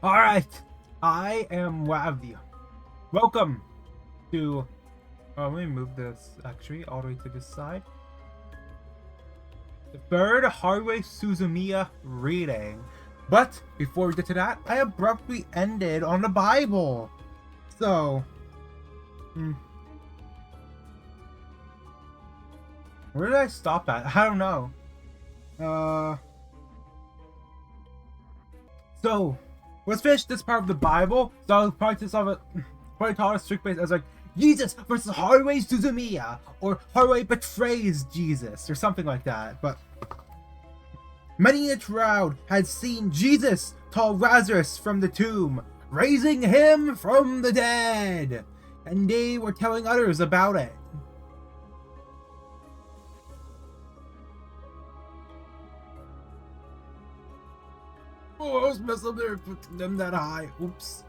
Alright, I am Wavdi. Welcome to... let me move this actually all the way to this side. The third Haruhi Suzumiya reading. But before we get to that, I abruptly ended on the Bible. So... where did I stop at? I don't know. So... let's finish this part of the Bible. So I'll probably call it a strict base as like Jesus versus Haruhi Suzumiya, or Haruhi betrays Jesus, or something like that. But many in the crowd had seen Jesus call Lazarus from the tomb, raising him from the dead, and they were telling others about it. Oh, I was messing up there, put them that high. Oops.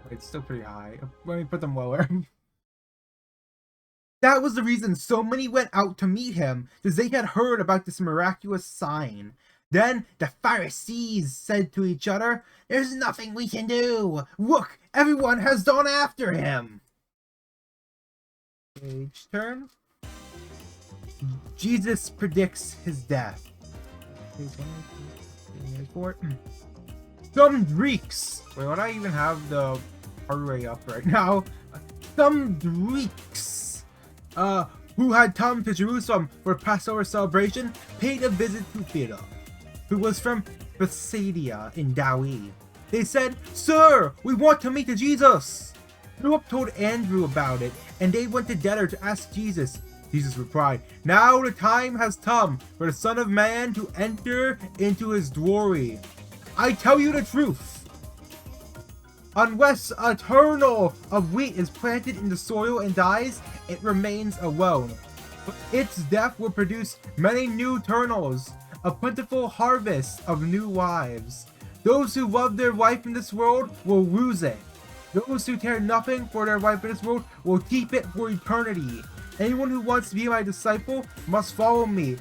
Wait, it's still pretty high. Let me put them lower. That was the reason so many went out to meet him, because they had heard about this miraculous sign. Then the Pharisees said to each other, "There's nothing we can do. Look, everyone has gone after him." Page turn. Jesus predicts his death. Some Greeks. Wait, why do I even have the Haruhi up right now? Some Greeks, who had come to Jerusalem for Passover celebration, paid a visit to Peter, who was from Bethsaida in Galilee. They said, "Sir, we want to meet Jesus." Philip told Andrew about it, and they went together to ask Jesus. Jesus replied, "Now the time has come for the Son of Man to enter into his glory. I tell you the truth. Unless a kernel of wheat is planted in the soil and dies, it remains alone. But its death will produce many new kernels, a plentiful harvest of new lives. Those who love their life in this world will lose it. Those who care nothing for their life in this world will keep it for eternity. Anyone who wants to be my disciple must follow me,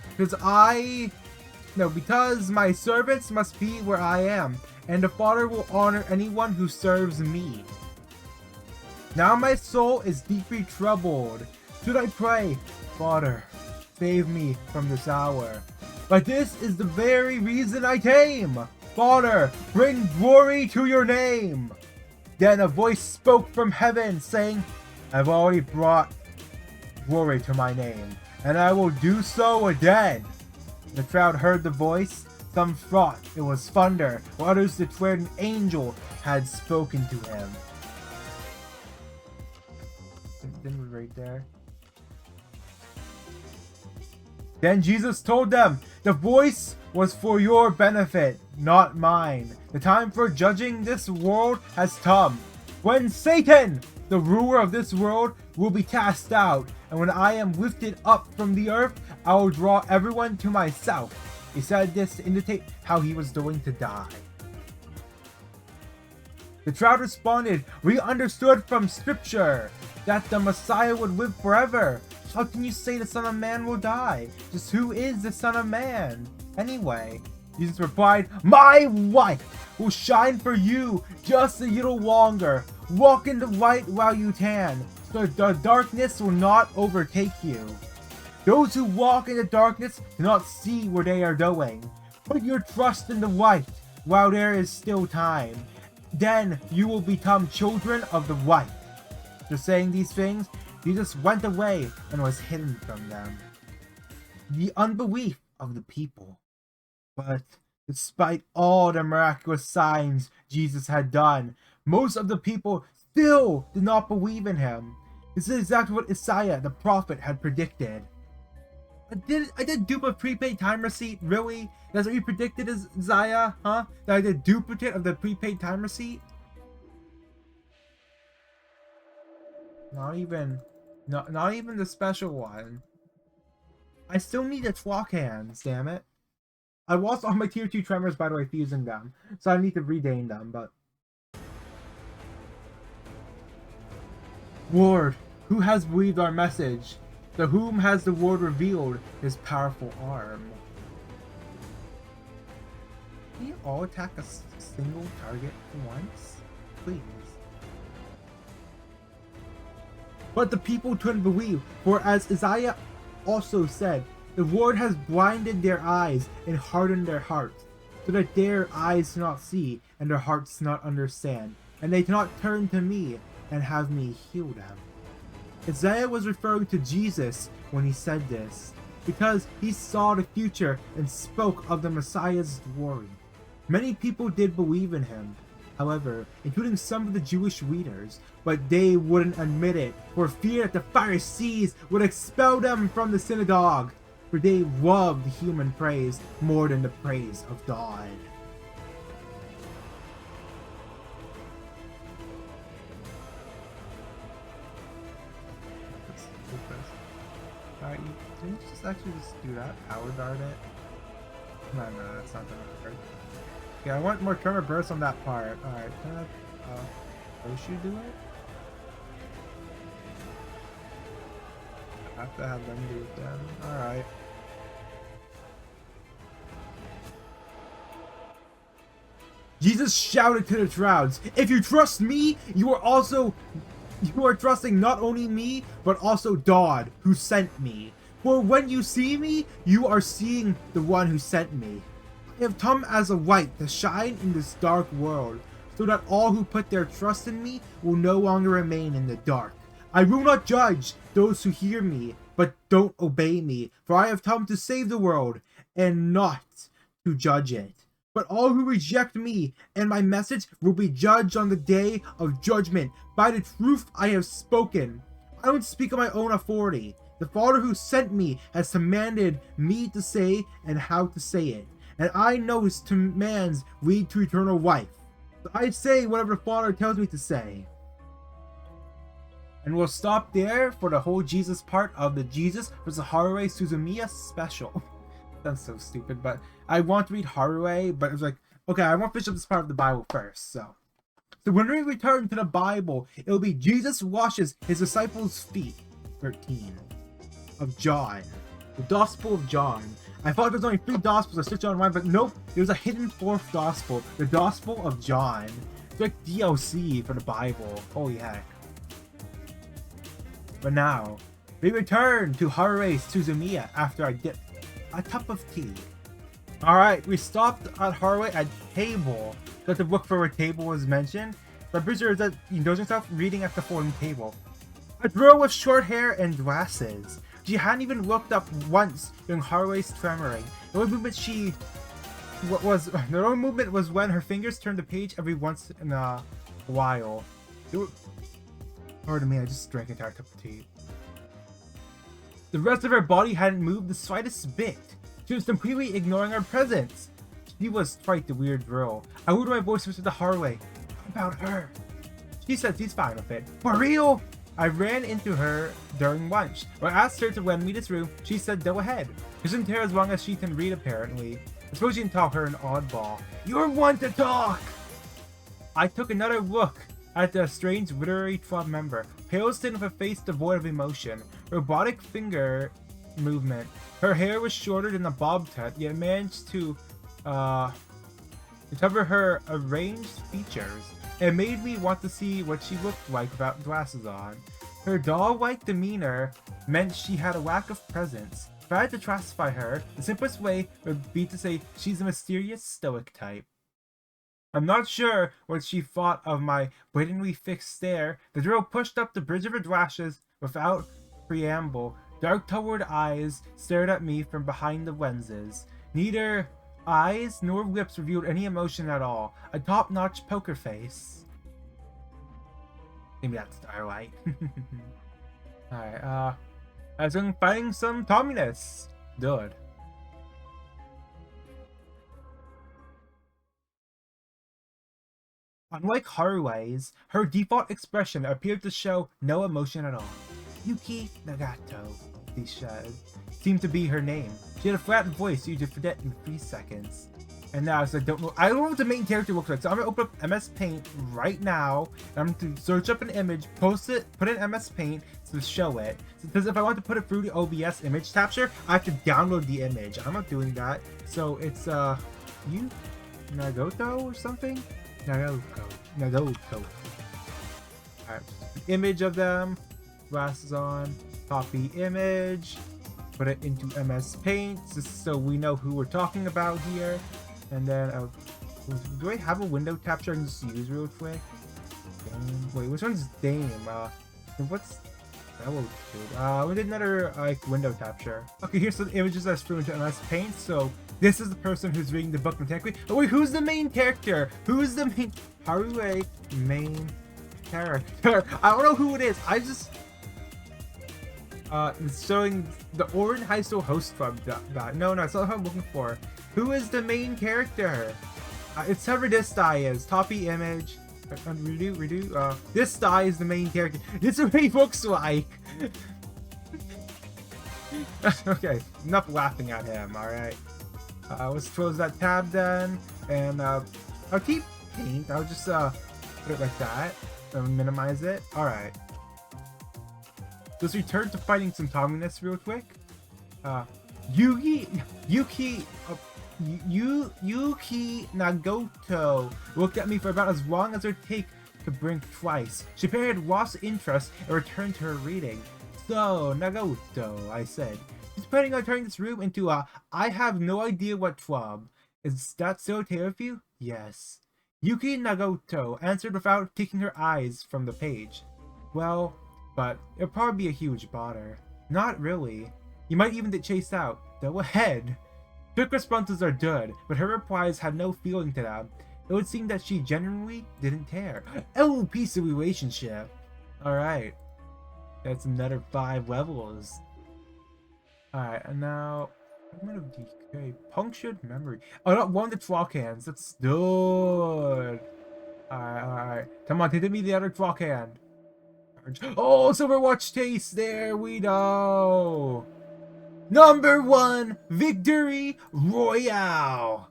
because my servants must be where I am, and the Father will honor anyone who serves me. Now my soul is deeply troubled. Should I pray, Father, save me from this hour? But this is the very reason I came. Father, bring glory to your name." Then a voice spoke from heaven, saying, "I've already brought glory to my name, and I will do so again." The crowd heard the voice. Some thought it was thunder, while others declared an angel had spoken to him. Then we're right there. Then Jesus told them, "The voice was for your benefit, not mine. The time for judging this world has come. When Satan, the ruler of this world, will be cast out, and when I am lifted up from the earth, I will draw everyone to myself." He said this to indicate how he was going to die. The crowd responded, "We understood from scripture that the Messiah would live forever. How can you say the Son of Man will die? Just who is the Son of Man, anyway?" Jesus replied, "My light will shine for you just a little longer. Walk in the light while you can, so the darkness will not overtake you. Those who walk in the darkness cannot see where they are going. Put your trust in the light while there is still time. Then you will become children of the light." After saying these things, Jesus went away and was hidden from them. The unbelief of the people. But despite all the miraculous signs Jesus had done, most of the people still did not believe in him. This is exactly what Isaiah the prophet had predicted. I did dupe a prepaid time receipt? Really? That's what you predicted, Isaiah? Huh? That I did duplicate of the prepaid time receipt? Not even the special one. I still need the clock hands, damn it. I lost all my tier 2 tremors, by the way, fusing them. So I need to regain them, but... Lord, who has believed our message? To whom has the Lord revealed his powerful arm? can you all attack a single target once? Please. But the people couldn't believe, for as Isaiah also said, the Lord has blinded their eyes and hardened their hearts, so that their eyes cannot see and their hearts cannot understand, and they cannot turn to me and have me heal them. Isaiah was referring to Jesus when he said this, because he saw the future and spoke of the Messiah's glory. Many people did believe in him, however, including some of the Jewish leaders, but they wouldn't admit it for fear that the Pharisees would expel them from the synagogue, for they loved human praise more than the praise of God. Alright, can you just actually just do that? Power dart it? No, that's not gonna work. Yeah, I want more tremor burst on that part. Alright, can I Oshu do it? I have to have them do it then. Alright. Jesus shouted to the crowds, "If you trust me, you are trusting not only me, but also God, who sent me. For when you see me, you are seeing the one who sent me. I have come as a light to shine in this dark world, so that all who put their trust in me will no longer remain in the dark. I will not judge those who hear me, but don't obey me, for I have come to save the world, and not to judge it. But all who reject me and my message will be judged on the day of judgment by the truth I have spoken. I don't speak on my own authority. The Father who sent me has commanded me to say and how to say it. And I know his commands lead to eternal life. So I say whatever the Father tells me to say." And we'll stop there for the whole Jesus part of the Jesus vs. Haruhi Suzumiya special. That's so stupid, but I want to read Haruhi, but it was like, okay, I want to finish up this part of the Bible first, so when we return to the Bible, it will be Jesus washes his disciples' feet. 13. Of John. The Gospel of John. I thought there was only 3 Gospels, I switched on one, but nope, there was a hidden 4th Gospel. The Gospel of John. It's like DLC for the Bible. Holy heck. But now, we return to Haruhi Suzumiya after I dip a cup of tea. Alright, we stopped at Haruhi at table. That the book for a table was mentioned. But pretty sure that he knows himself reading at the foreign table. A girl with short hair and glasses. She hadn't even looked up once during Haruhi's tremoring. The only movement was when her fingers turned the page every once in a while. Pardon me, I just drank an entire cup of tea. The rest of her body hadn't moved the slightest bit. She was completely ignoring our presence. She was quite the weird girl. I lowered my voice to Haruhi. What about her? She said she's fine with it. For real? I ran into her during lunch. When I asked her to lend me this room, she said go ahead. She doesn't care as long as she can read apparently. I suppose you can call her an oddball. You're one to talk! I took another look at the strange literary club member, pale skin with a face devoid of emotion, robotic finger movement. Her hair was shorter than a bob cut, yet managed to cover her arranged features. It made me want to see what she looked like without glasses on. Her doll-like demeanor meant she had a lack of presence. If I had to classify her, the simplest way would be to say she's a mysterious stoic type. I'm not sure what she thought of my blatantly fixed stare. The girl pushed up the bridge of her lashes without preamble. Dark toward eyes stared at me from behind the lenses. Neither eyes nor lips revealed any emotion at all. A top-notch poker face. Maybe that's Starlight. Alright, as in fighting some communists. Good. Unlike Haruhi's, her default expression appeared to show no emotion at all. Yuki Nagato, she said, seemed to be her name. She had a flat voice you could forget in 3 seconds. And now, so I don't know what the main character looks like, so I'm gonna open up MS Paint right now, and I'm going to search up an image, post it, put it in MS Paint to show it. Because if I want to put it through the OBS image capture, I have to download the image. I'm not doing that. So it's, Nagoto or something? Nagoto. Alright, image of them, glasses on, copy image, put it into MS Paint just so we know who we're talking about here. And then, do I have a window capture I can just use real quick? Dame. Wait, which one's Dame? What's Bellow dude? We did another like window capture. Okay, here's some images that's through into MS Paint. So this is the person who's reading the book mechanically. Oh wait, who's the main character? Who's the main Haruhi main character? I don't know who it is. I just it's showing the Orin High School host club guy. No, that's not what I'm looking for. Who is the main character? It's whoever this guy is. Copy image. Redo. This guy is the main character. This is what he looks like. Okay, enough laughing at him. All right. Let's close that tab then, and I'll keep paint. I'll just put it like that and minimize it. All right. Let's return to fighting some communists real quick. Yuki Nagoto looked at me for about as long as it would take to blink twice. She apparently had lost interest and returned to her reading. So, Nagoto, I said, she's planning on turning this room into a I have no idea what club. Is that so okay with you? Yes. Yuki Nagoto answered without taking her eyes from the page. Well, but it'll probably be a huge bother. Not really. You might even get chased out. Go ahead. Quick responses are good, but her replies had no feeling to them. It would seem that she genuinely didn't care. Oh, piece of relationship. Alright. That's another 5 levels. Alright, and now... I'm gonna decay. Punctured memory. Oh, not one of the clock hands. That's good. Alright. Come on, take me the other clock hand. Oh, Silverwatch taste. There we go. Number 1 victory royale.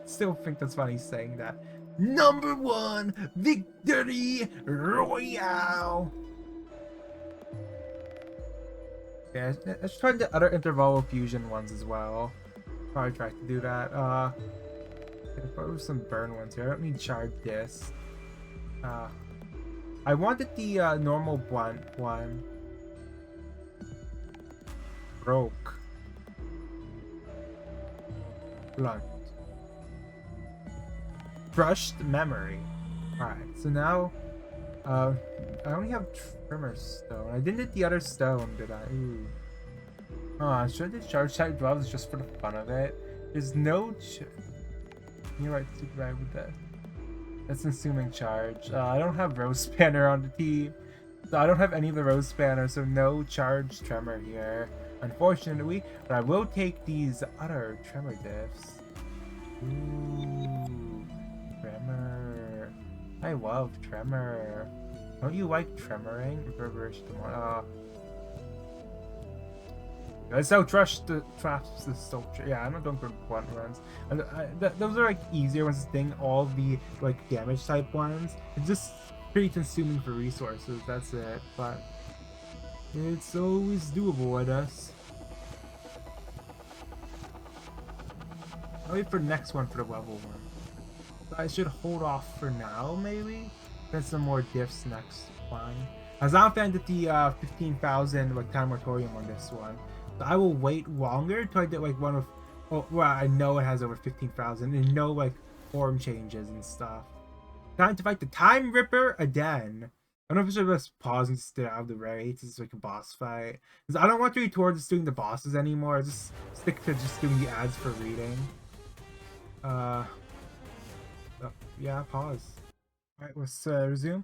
Still think that's funny saying that. Number 1 victory royale. Yeah, let's try the other Intervallo fusion ones as well. Probably try to do that. Probably some burn ones here. I don't need charge this. I wanted the normal blunt one. Broke. Blunt. Crushed memory. Alright, so now I only have trimmer stone. I didn't hit the other stone, did I? Ooh. Oh, should I do charge type gloves just for the fun of it? There's no you're right, super right with that. That's assuming charge. I don't have Rose Spanner on the team. So I don't have any of the Rose Spanner, so no charge tremor here. Unfortunately, but I will take these other tremor diffs. Ooh, tremor. I love tremor. Don't you like tremoring? That's how traps the still. Yeah, I'm not going for blunt runs. And those are like easier ones to sting. All the like damage type ones. It's just pretty consuming for resources. That's it. But it's always doable, I guess. I'll wait for the next one for the level one. So I should hold off for now, maybe. Get some more diffs next one. As I'm fan that the 15,000 like time moratorium on this one. So I will wait longer until I get like one of, well, I know it has over 15,000 and no like form changes and stuff. Time to fight the Time Ripper again. I don't know if I should just pause and stay out of the race. It's like a boss fight. Because I don't want to be towards just doing the bosses anymore. I just stick to just doing the ads for reading. Yeah, pause. Alright, let's resume.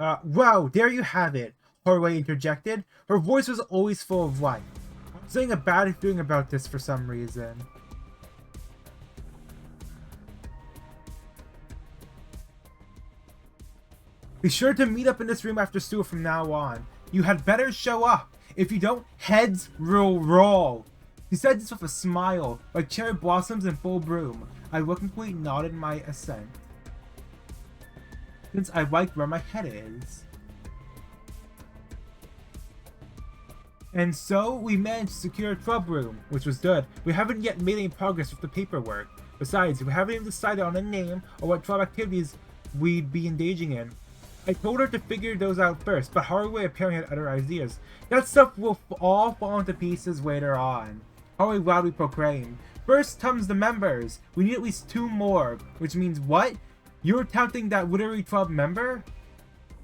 Wow, there you have it. Haruhi interjected. Her voice was always full of life. I'm saying a bad feeling about this for some reason. Be sure to meet up in this room after school from now on. You had better show up. If you don't, heads will roll. He said this with a smile, like cherry blossoms in full bloom. I reluctantly nodded my assent, since I like where my head is. And so, we managed to secure a club room, which was good. We haven't yet made any progress with the paperwork. Besides, we haven't even decided on a name or what 12 activities we'd be engaging in. I told her to figure those out first, but Haruhi apparently had other ideas. That stuff will all fall into pieces later on. Haruhi loudly proclaimed. First comes the members. We need at least 2 more. Which means what? You're touting that literary 12 member?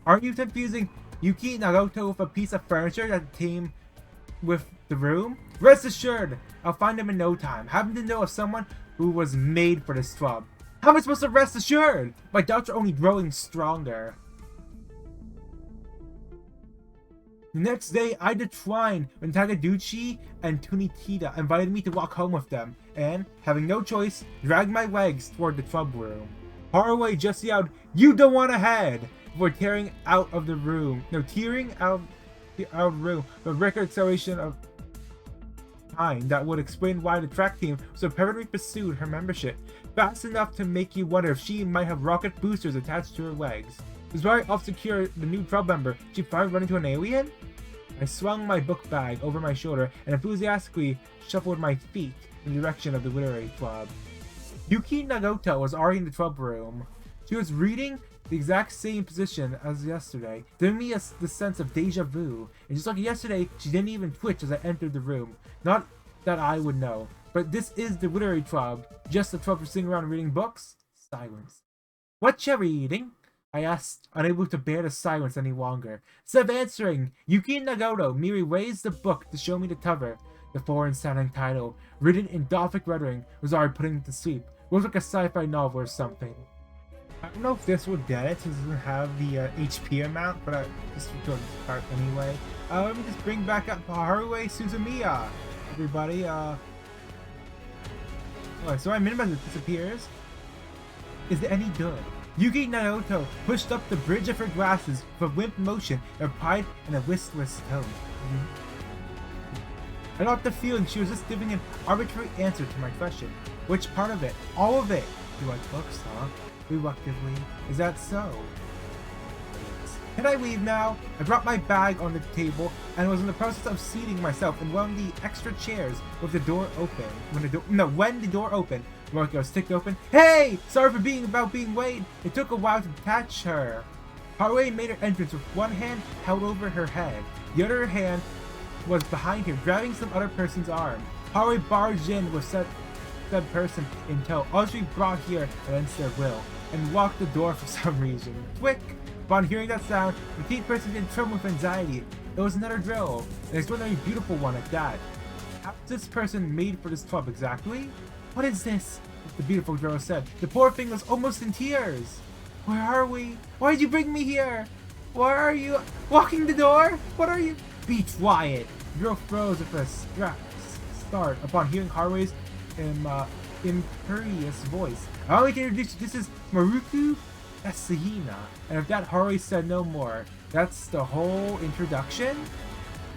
Aren't you confusing Yuki Naruto with a piece of furniture that came with the room? Rest assured, I'll find him in no time. Happen to know of someone who was made for this club. How am I supposed to rest assured? My doubts are only growing stronger. The next day, I declined when Takaguchi and Tunikita invited me to walk home with them, and, having no choice, dragged my legs toward the club room. Haruhi just yelled, "You don't want ahead!" before tearing out of the room. No, tearing out of the room, the record acceleration of time that would explain why the track team so perfectly pursued her membership, fast enough to make you wonder if she might have rocket boosters attached to her legs. Despite off secure the new club member, she finally run into an alien? I swung my book bag over my shoulder and enthusiastically shuffled my feet in the direction of the literary club. Yuki Naruto was already in the club room. She was reading the exact same position as yesterday, giving me the sense of deja vu. And just like yesterday, she didn't even twitch as I entered the room. Not that I would know, but this is the literary club. Just a club for sitting around reading books? Silence. What you reading? I asked, unable to bear the silence any longer. Instead of answering, Yuki Naruto merely raised the book to show me the cover. The foreign-sounding title, written in Gothic lettering, was already putting me to sleep. It was like a sci-fi novel or something. I don't know if this will get it since it doesn't have the HP amount, but I just go to this part anyway. Let me just bring back up Haruhi Suzumiya, everybody. Alright, so my minimum disappears. Is it any good? Yuki Naruto pushed up the bridge of her glasses with a limp motion and replied in a listless tone. I got the feeling she was just giving an arbitrary answer to my question. Which part of it? All of it! You like books, huh? Reluctantly. Is that so? Can I leave now? I dropped my bag on the table and was in the process of seating myself in one of the extra chairs with the door open. When the door opened, Marco was ticked open. Hey! Sorry for being late. It took a while to catch her. Haruhi made her entrance with one hand held over her head. The other hand was behind her, grabbing some other person's arm. Haruhi barged in with said person in tow, utterly brought here against their will, and locked the door for some reason. Quick! Upon hearing that sound, the key person did tremble with anxiety. It was another drill, an extraordinarily beautiful one at that. How was this person made for this club exactly? What is this? The beautiful girl said. The poor thing was almost in tears. Where are we? Why did you bring me here? Why are you locking the door? What are you? Be quiet. The girl froze with a start upon hearing Haruhi's imperious voice. I only can introduce you. This is Maruku Asahina. And if that Haruhi said no more, that's the whole introduction?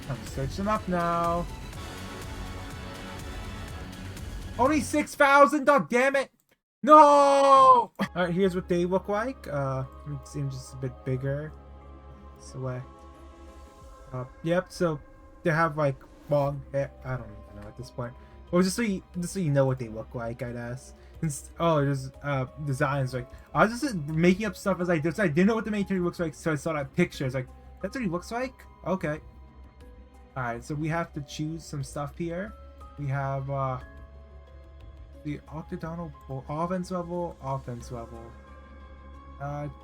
I'm searching them up now. Only 6,000, god damn it! No! Alright, here's what they look like. It seems just a bit bigger. So, yep, so they have like long hair. I don't even know at this point. Well, just so you know what they look like, I guess. Oh, there's designs like I was just making up stuff as I did. So I didn't know what the main character looks like, so I saw that picture. It's like, that's what he looks like? Okay. Alright, so we have to choose some stuff here. We have the octagonal offense level.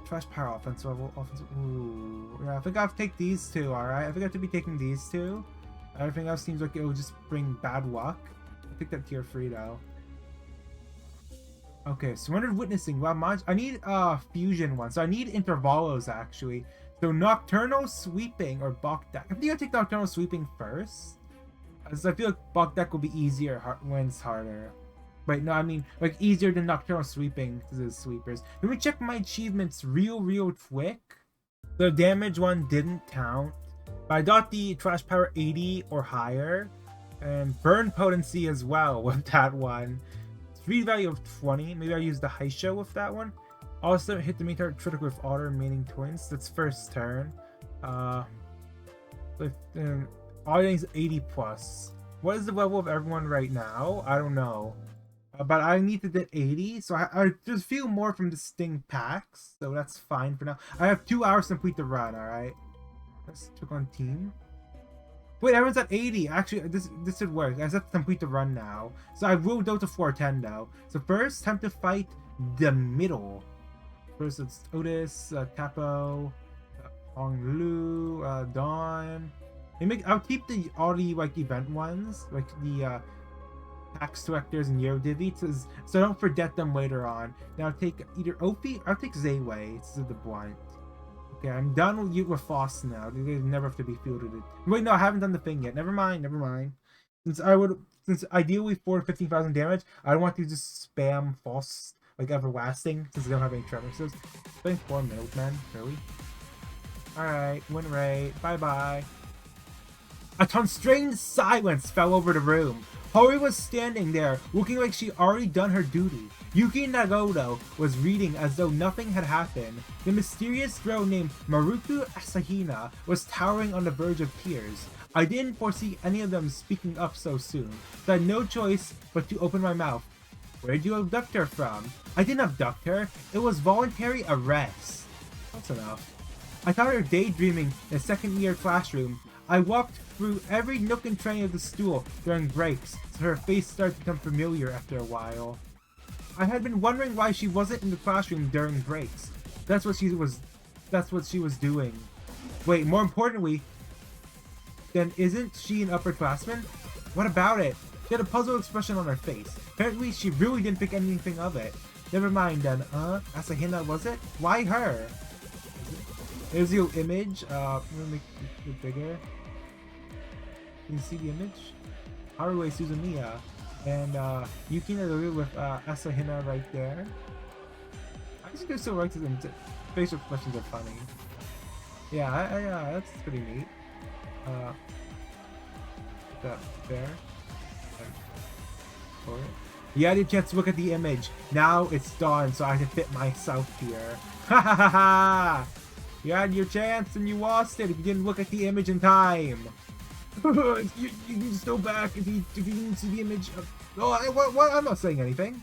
Trash power offense level. Ooh. Yeah, I think I have to take these two, alright? I think I have to be taking these two. Everything else seems like it will just bring bad luck. I think that tier 3 though. Okay, surrendered witnessing. Wow, I need fusion one. So I need intervallos actually. So nocturnal sweeping or Bach deck. I think I'll take nocturnal sweeping first. As I feel like Bach deck will be easier when it's harder. Wait, no, I mean like easier than nocturnal sweeping because of the sweepers. Let me check my achievements real quick. The damage one didn't count. But I got the trash power 80 or higher. And burn potency as well with that one. Speed value of 20. Maybe I use the Haisho with that one. Also hit the main target critical with all remaining twins. That's first turn. All things 80 plus. What is the level of everyone right now? I don't know. But I need to get 80, so there's a few more from the Sting packs, so that's fine for now. I have 2 hours to complete the run, alright? Let's check on team. Wait, everyone's at 80. Actually, this should work. I just have to complete the run now. So I will go to 410 though. So first, time to fight the middle. First, it's Otis, Capo, Onglu, Dawn. I'll keep all the like event ones, like the tax directors and Eurodivi, so don't forget them later on. Now I'll take either Opie or I'll take Zayway. This is the blunt. Okay, I'm done with Foss now. They never have to be fielded. Wait, no, I haven't done the thing yet. Never mind. Since ideally 15,000 damage, I don't want to just spam Foss like everlasting since they don't have any tremors. Playing 4 minutes, man. Really? Alright, win rate. Bye-bye. A constrained silence fell over the room. Haruhi was standing there, looking like she'd already done her duty. Yuki Nagoto was reading as though nothing had happened. The mysterious girl named Maruku Asahina was towering on the verge of tears. I didn't foresee any of them speaking up so soon, so I had no choice but to open my mouth. Where'd you abduct her from? I didn't abduct her. It was voluntary arrest. That's enough. I caught her daydreaming in a second-year classroom. I walked through every nook and cranny of the school during breaks, so her face started to become familiar after a while. I had been wondering why she wasn't in the classroom during breaks. That's what she was doing. Wait, more importantly, then isn't she an upperclassman? What about it? She had a puzzled expression on her face. Apparently, she really didn't think anything of it. Never mind then. Asahina was it? Why her? There's your image. I'm gonna make it bigger. Can you see the image? Haruhi Suzumiya. And Yuki Nagoto with Asahina right there. I just go so right to them. Facial expressions are funny. Yeah, that's pretty neat. That there. You had a chance to look at the image. Now it's done, so I have to fit myself here. Ha ha ha ha! You had your chance and you lost it if you didn't look at the image in time. you can just go back if you didn't see the image. What? I'm not saying anything.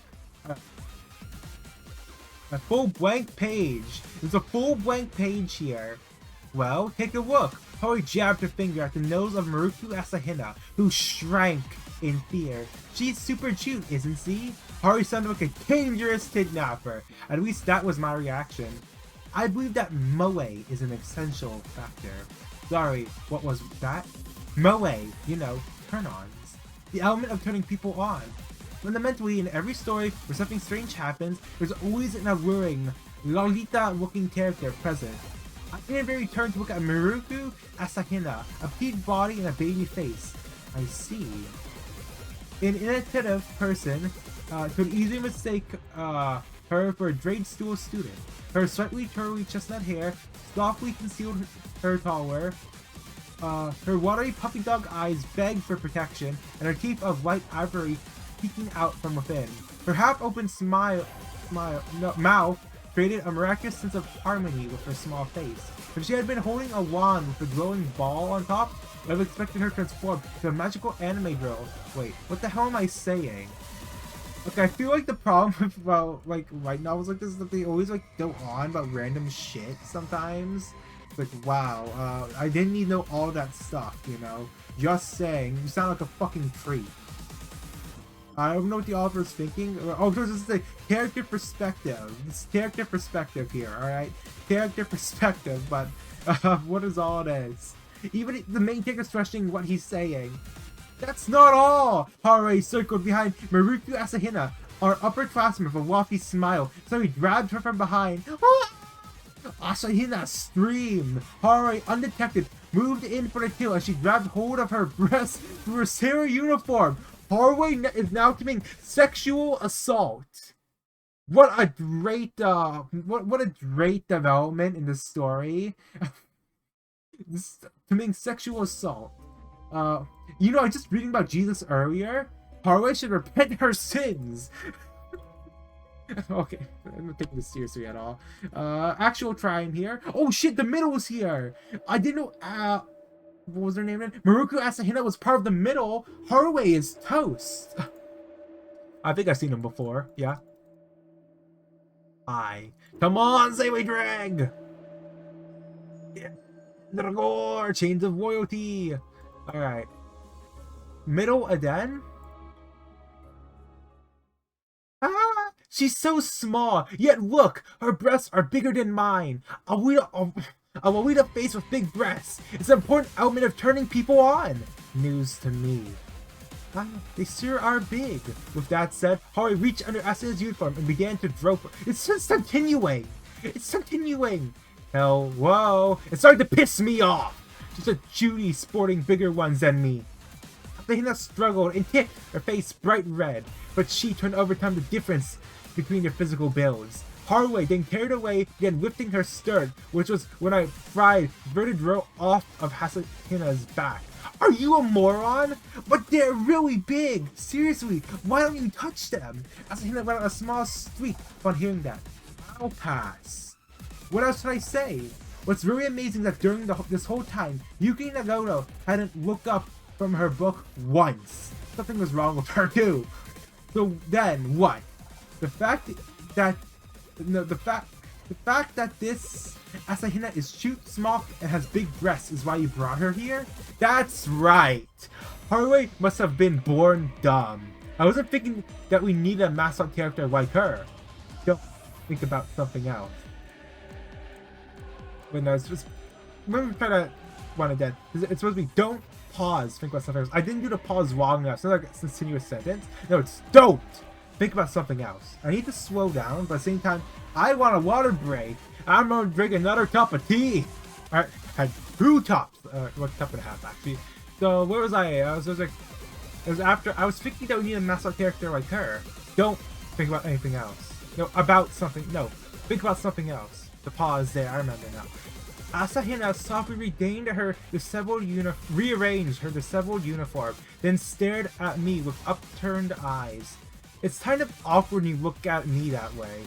A full blank page. There's a full blank page here. Well, take a look. Haruhi jabbed her finger at the nose of Maruku Asahina, who shrank in fear. She's super cute, isn't she? Haruhi sounded like a dangerous kidnapper. At least that was my reaction. I believe that moe is an essential factor. Sorry, what was that? Moe, you know, turn-ons. The element of turning people on. Fundamentally, in every story where something strange happens, there's always an alluring, Lolita-looking character present. I immediately turned to look at Maruku Asahina, a petite body and a baby face. I see. An inattentive person could easily mistake her for a grade school student. Her slightly curly chestnut hair softly concealed her taller. Her watery puppy dog eyes begged for protection, and her teeth of white ivory peeking out from within. Her half-open mouth created a miraculous sense of harmony with her small face. If she had been holding a wand with a glowing ball on top, I would have expected her to transform to a magical anime girl. Wait, what the hell am I saying? Okay, I feel like the problem with, like, light novels like this is that they always, like, go on about random shit sometimes. It's like, wow, I didn't need to know all that stuff, you know? Just saying, you sound like a fucking creep. I don't know what the author is thinking. Oh, this is the character perspective. It's character perspective here, alright? Character perspective, but what is all this? Even the main character's questioning what he's saying. That's not all! Haruhi circled behind Maruku Asahina, our upperclassman with a lofty smile. So he grabbed her from behind. Asahina screamed. Haruhi, undetected, moved in for the kill as she grabbed hold of her breast through her sailor uniform. Haruhi is now committing sexual assault. What a great, what a great development in the story. Committing sexual assault. You know, I was just reading about Jesus earlier. Haruhi should repent her sins. Okay, I'm not taking this seriously at all. Actual crime here. Oh shit, the middle was here. I didn't know. What was her name again? Maruku Asahina was part of the middle. Haruhi is toast. I think I've seen him before, yeah. Come on, say we drag! Yeah. Dragor, Chains of Royalty! Alright. Middle Aden? Ah! She's so small, yet look! Her breasts are bigger than mine! A Wawita face with big breasts! It's an important element of turning people on! News to me. They sure are big. With that said, Haruhi reached under Asuna's uniform and began to grope. It's just continuing. It's continuing. Hell, whoa! It's starting to piss me off. Just a Judy sporting bigger ones than me. Asahina struggled and kicked, her face bright red, but she turned over time the difference between their physical builds. Haruhi then carried away, again lifting her skirt, which was when I fried verted row off of Asahina's back. Are you a moron? But they're really big! Seriously, why don't you touch them? Asahina let out a small squeak upon hearing that. I'll pass. What else should I say? What's really amazing is that during this whole time, Yuki Nagano hadn't looked up from her book once. Something was wrong with her too. So then, what? The fact that this Asahina is cute, small, and has big breasts is why you brought her here? That's right! Haruhi must have been born dumb. I wasn't thinking that we needed a mascot character like her. Don't think about something else. But no, it's just... Let me try to one again. It's supposed to be don't pause, think about something else. I didn't do the pause long enough. It's not like a continuous sentence. No, it's don't! Think about something else. I need to slow down, but at the same time, I want a water break. I'm gonna drink another cup of tea. Alright, had 2 cups. What cup and a half actually. So where was I? I was after I was thinking that we need a mascot character like her. Don't think about anything else. No, about something. No, think about something else. The pause there. I remember now. Asahina softly rearranged her disheveled uniform, then stared at me with upturned eyes. It's kind of awkward when you look at me that way.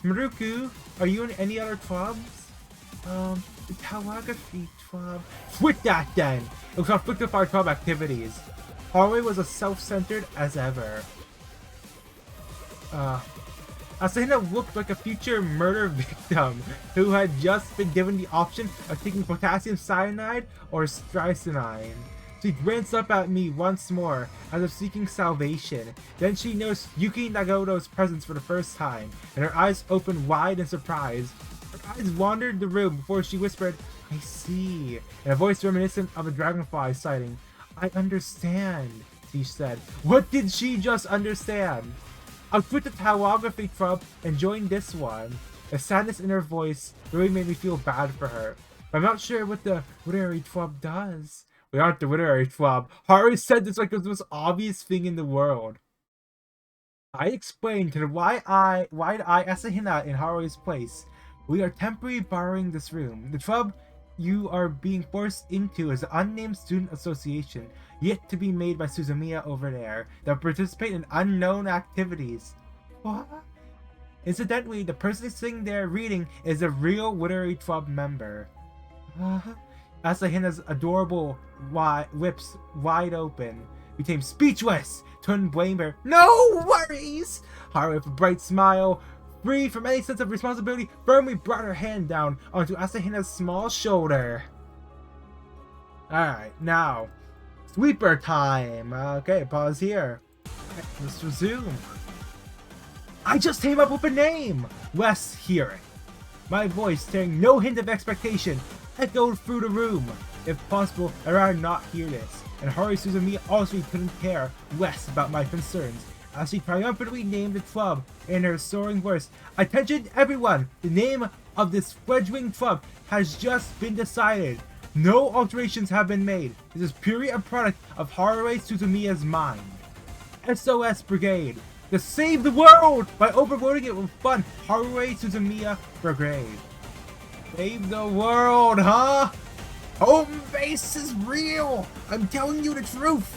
Maruku, are you in any other clubs? The Calligraphy Club. Quit that then! It was conflicted with our club activities. Haruhi was as self-centered as ever. Asahina looked like a future murder victim who had just been given the option of taking potassium cyanide or strychnine. She glanced up at me once more, as if seeking salvation. Then she noticed Yuki Nagano's presence for the first time, and her eyes opened wide in surprise. Her eyes wandered the room before she whispered, "I see," in a voice reminiscent of a dragonfly sighting. "I understand," she said. What did she just understand? I quit the Calligraphy Club and joined this one. The sadness in her voice really made me feel bad for her. But I'm not sure what the Literary Club does. We aren't the Literary Club. Haruhi said this like it was the most obvious thing in the world. I explained to the wide-eyed Asahina in Haruhi's place. We are temporarily borrowing this room. The club you are being forced into is the Unnamed Student Association, yet to be made by Suzumiya over there, that participate in unknown activities. What? Incidentally, the person sitting there reading is a real Literary Club member. Asahina's adorable lips wide open became speechless. Couldn't blame her. No worries! Haruhi, with a bright smile, free from any sense of responsibility, firmly brought her hand down onto Asahina's small shoulder. Alright, now, sweeper time. Okay, pause here. Okay, let's resume. I just came up with a name! Wes hearing. My voice, carrying no hint of expectation, echoed through the room. If possible, I'd rather not hear this, and Haruhi Suzumiya also couldn't care less about my concerns, as she triumphantly named the club in her soaring voice. Attention everyone! The name of this fledgling club has just been decided. No alterations have been made. This is purely a product of Haruhi Suzumiya's mind. SOS Brigade. To save the world by overloading it with fun. Haruhi Suzumiya Brigade. Save the world, huh? Home base is real! I'm telling you the truth!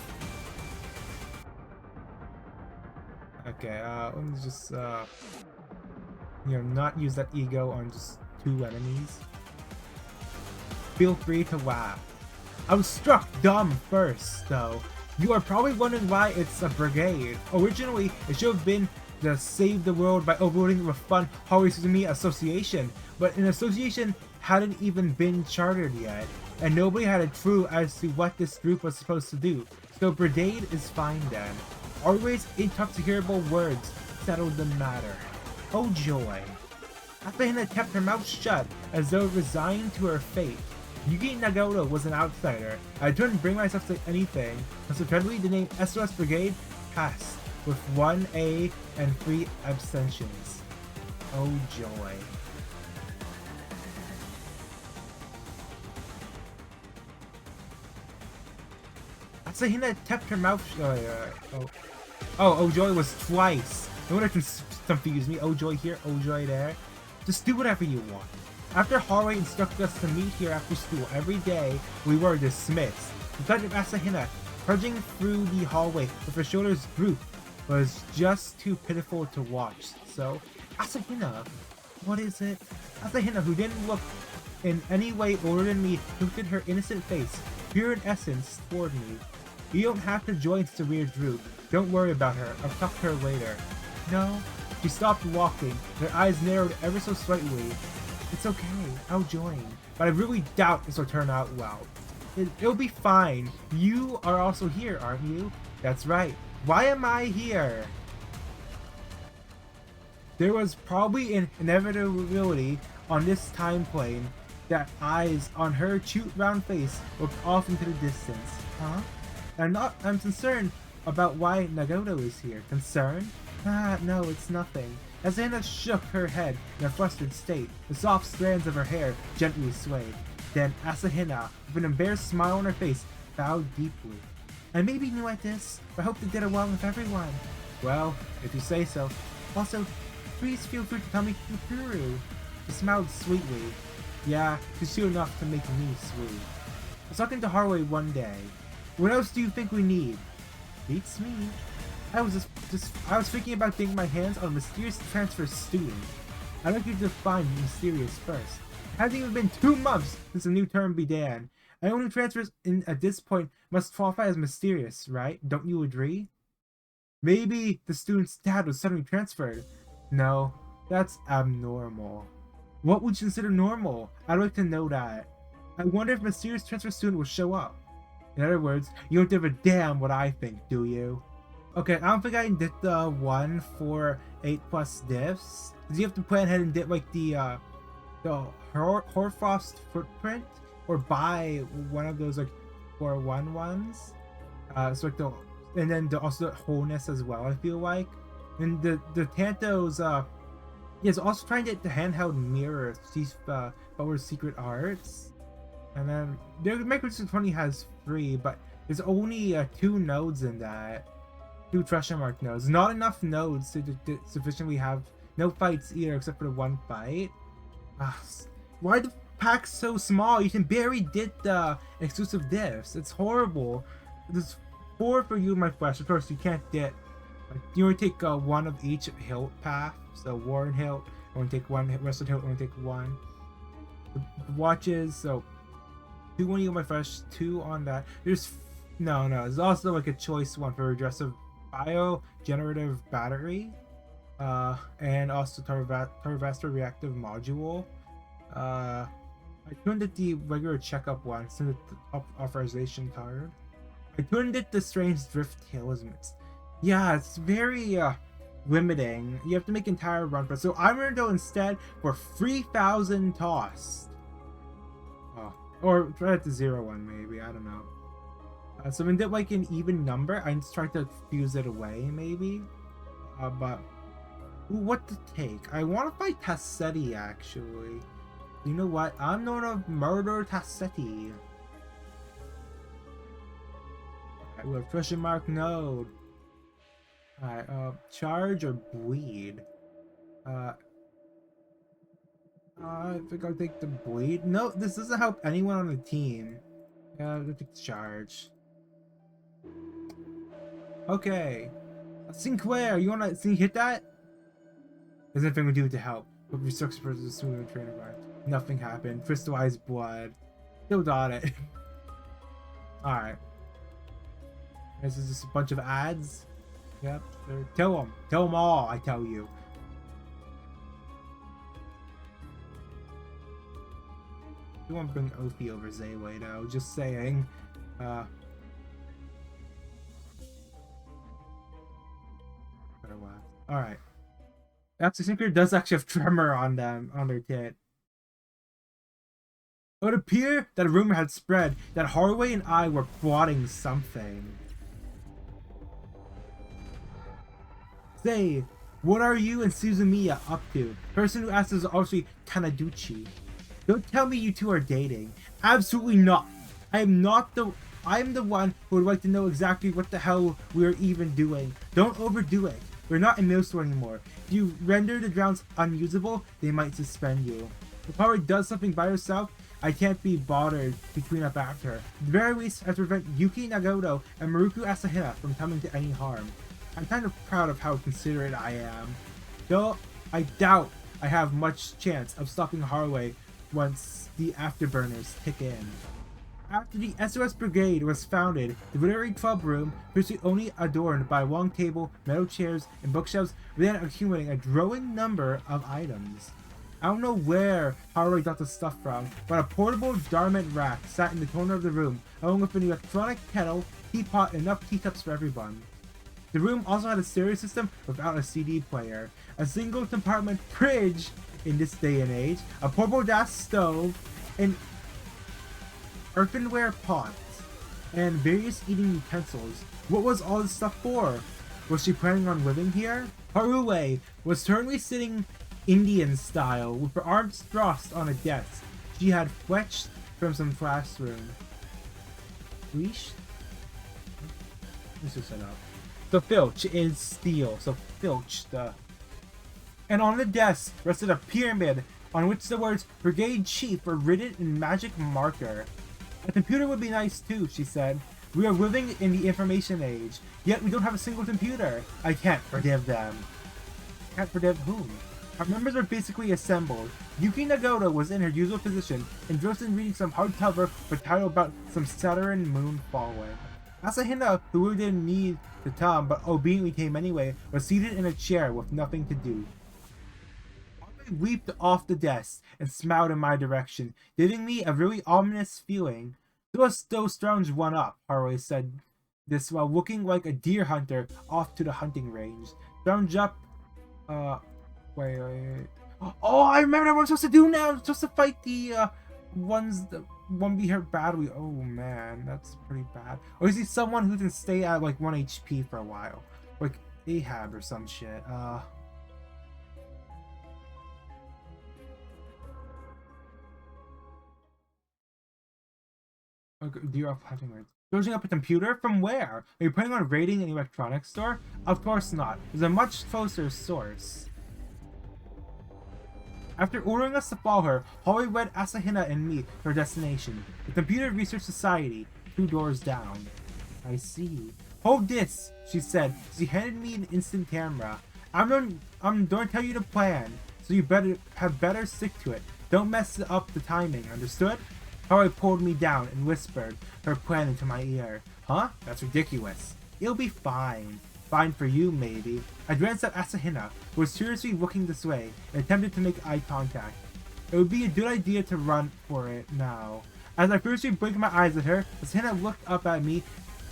Okay, let me just, not use that ego on just 2 enemies. Feel free to laugh. I was struck dumb first, though. You are probably wondering why it's a brigade. Originally, it should have been the Save the World by overloading with fun Haruhi Suzumiya Association, but an association hadn't even been chartered yet, and nobody had a clue as to what this group was supposed to do. So brigade is fine then. Haruhi's intoxicable words settled the matter. Oh joy. Asahina kept her mouth shut as though resigned to her fate. Yuki Nagata was an outsider. I couldn't bring myself to anything, and so suddenly the name SOS Brigade passed, with 1 A and 3 abstentions. Oh joy. Asahina kept her mouth shut. Oh joy was twice. No one can confuse me. Oh joy here, oh joy there. Just do whatever you want. After Haruhi instructed us to meet here after school every day, we were dismissed. The sight of Asahina trudging through the hallway with her shoulders drooped was just too pitiful to watch. So, Asahina, what is it? Asahina, who didn't look in any way older than me, lifted her innocent face, pure in essence, toward me. You don't have to join such a weird group. Don't worry about her. I'll talk to her later. No. She stopped walking, and her eyes narrowed ever so slightly. It's okay, I'll join. But I really doubt this will turn out well. It'll be fine. You are also here, aren't you? That's right. Why am I here? There was probably an inevitability on this time plane that eyes on her cute round face looked off into the distance. Huh? I'm concerned about why Nagata is here. Concerned? Ah, no, it's nothing. As Anna shook her head in a flustered state, the soft strands of her hair gently swayed. Then Asahina, with an embarrassed smile on her face, bowed deeply. I may be new at this, but I hope to get along with everyone. Well, if you say so. Also, please feel free to call me Kukuru. She smiled sweetly. Yeah, she's cute enough to make me sweet. I was talking to Haruhi one day. What else do you think we need? Beats me. I was thinking about getting my hands on a mysterious transfer student. I'd like you to define mysterious first. It hasn't even been 2 months since the new term began. Anyone who transfers in at this point must qualify as mysterious, right? Don't you agree? Maybe the student's dad was suddenly transferred. No, that's abnormal. What would you consider normal? I'd like to know that. I wonder if a mysterious transfer student will show up. In other words, you don't give a damn what I think, do you? Okay, I don't think I did the one for 8+ diffs. Cause you have to plan ahead and did like the Hoarfrost footprint, or buy one of those like for 1 ones. So like and then also the wholeness as well. I feel like, and the Tanto's it's also trying to get the handheld mirror, Power's Secret Arts, and then the Micro 20 has 3, but there's only 2 nodes in that. 2 treasure mark nodes. Not enough nodes to sufficiently have no fights either, except for the 1 fight. Why are the packs so small? You can barely get the exclusive diffs. It's horrible. There's 4 for you, my flesh. Of course, you can't get. You only take 1 of each hilt path. So Warren hilt, only take 1. Western hilt, only take 1. The watches. So 2 on you, my flesh. 2 on that. There's There's also like a choice one for regressive bio-generative battery, and also Tarvastor reactive module. I couldn't get the regular checkup one since the authorization card. I couldn't get the strange drift talismans. Yeah, it's very limiting. You have to make entire run for it. So I'm gonna go instead for 3,000 tossed. Or try it to 0 1 maybe. I don't know. So when did like an even number, I just tried to fuse it away maybe. But what to take? I want to fight Tassetti actually. You know what? I'm gonna murder Tassetti. Alright, we have question mark node. Alright, charge or bleed? I think I'll take the bleed. No, this doesn't help anyone on the team. Yeah, I'll take the charge. Okay. Sinclair, you wanna hit that? There's nothing we do to help. But restricts for the swimming trainer ride. Nothing happened. Crystallized blood. Still got it. Alright. This is just a bunch of ads. Yep. Kill them. Kill them all, I tell you. You won't bring Ophi over Zayway though, just saying. Alright. Actually, Sinker does actually have tremor on them, on their tit. It would appear that a rumor had spread that Haruhi and I were plotting something. Say, what are you and Suzumiya up to? Person who asked is obviously Kanaduchi. Don't tell me you two are dating. Absolutely not. I am the one who would like to know exactly what the hell we're even doing. Don't overdo it. We're not in middle school anymore. If you render the grounds unusable, they might suspend you. If Haruhi does something by herself, I can't be bothered to clean up after her. At the very least, I have to prevent Yuki Nagato and Maruku Asahina from coming to any harm. I'm kind of proud of how considerate I am. Though I doubt I have much chance of stopping Haruhi once the afterburners kick in. After the SOS Brigade was founded, the literary club room, previously only adorned by a long table, metal chairs, and bookshelves, began accumulating a growing number of items. I don't know where Haruhi got the stuff from, but a portable garment rack sat in the corner of the room, along with an electronic kettle, teapot, and enough teacups for everyone. The room also had a stereo system without a CD player, a single compartment fridge in this day and age, a portable gas stove, and earthenware pots, and various eating utensils. What was all this stuff for? Was she planning on living here? Haruhi was currently sitting Indian style with her arms crossed on a desk she had fetched from some classroom. Leash? This is set up. So filch is steel, so filch the. And on the desk rested a pyramid on which the words Brigade Chief were written in magic marker. A computer would be nice too, she said. We are living in the information age, yet we don't have a single computer. I can't forgive them. Can't forgive whom? Our members are basically assembled. Yuki Nagato was in her usual position, engrossed in reading some hardcover with a title about some Saturn moon falling. Asahina, who really didn't need to come but obediently came anyway, was seated in a chair with nothing to do. I leaped off the desk and smiled in my direction, giving me a really ominous feeling. Those rounds one up, Haruhi said this while looking like a deer hunter off to the hunting range. Round up, wait. Oh, I remember what I'm supposed to do now. I'm supposed to fight the, ones that won't be hurt badly. Oh man, that's pretty bad. Or is he someone who can stay at like 1 HP for a while? Like Ahab or some shit. Okay, do you have having words? Searching up a computer? From where? Are you planning on raiding an electronics store? Of course not. There's a much closer source. After ordering us to follow her, Haruhi led Asahina and me to our destination, the Computer Research Society, 2 doors down. I see. Hold this, she said. She handed me an instant camera. I'm going to tell you the plan, so you better stick to it. Don't mess up the timing, understood? Haruhi pulled me down and whispered her plan into my ear. Huh? That's ridiculous. It'll be fine. Fine for you, maybe. I glanced at Asahina, who was seriously looking this way, and attempted to make eye contact. It would be a good idea to run for it now. As I fiercely blinked my eyes at her, Asahina looked up at me